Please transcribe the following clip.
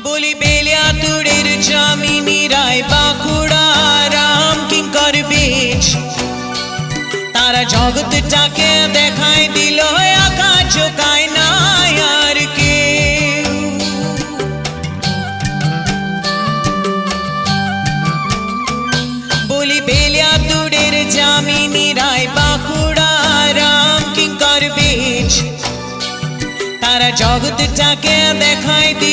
বলি বেলিয়াতুরের জামিনী রায় বাঁকুড়া রাম কিঙ্কর বীচ, তারা জগৎটাকে দেখায় দিল আঁকা চোখায় নাই আর কেউ। বলি বেলিয়াতুরের জামিনী রায় বাঁকুড়া রাম কিঙ্কর বীচ, তারা জগৎটাকে দেখায় দিল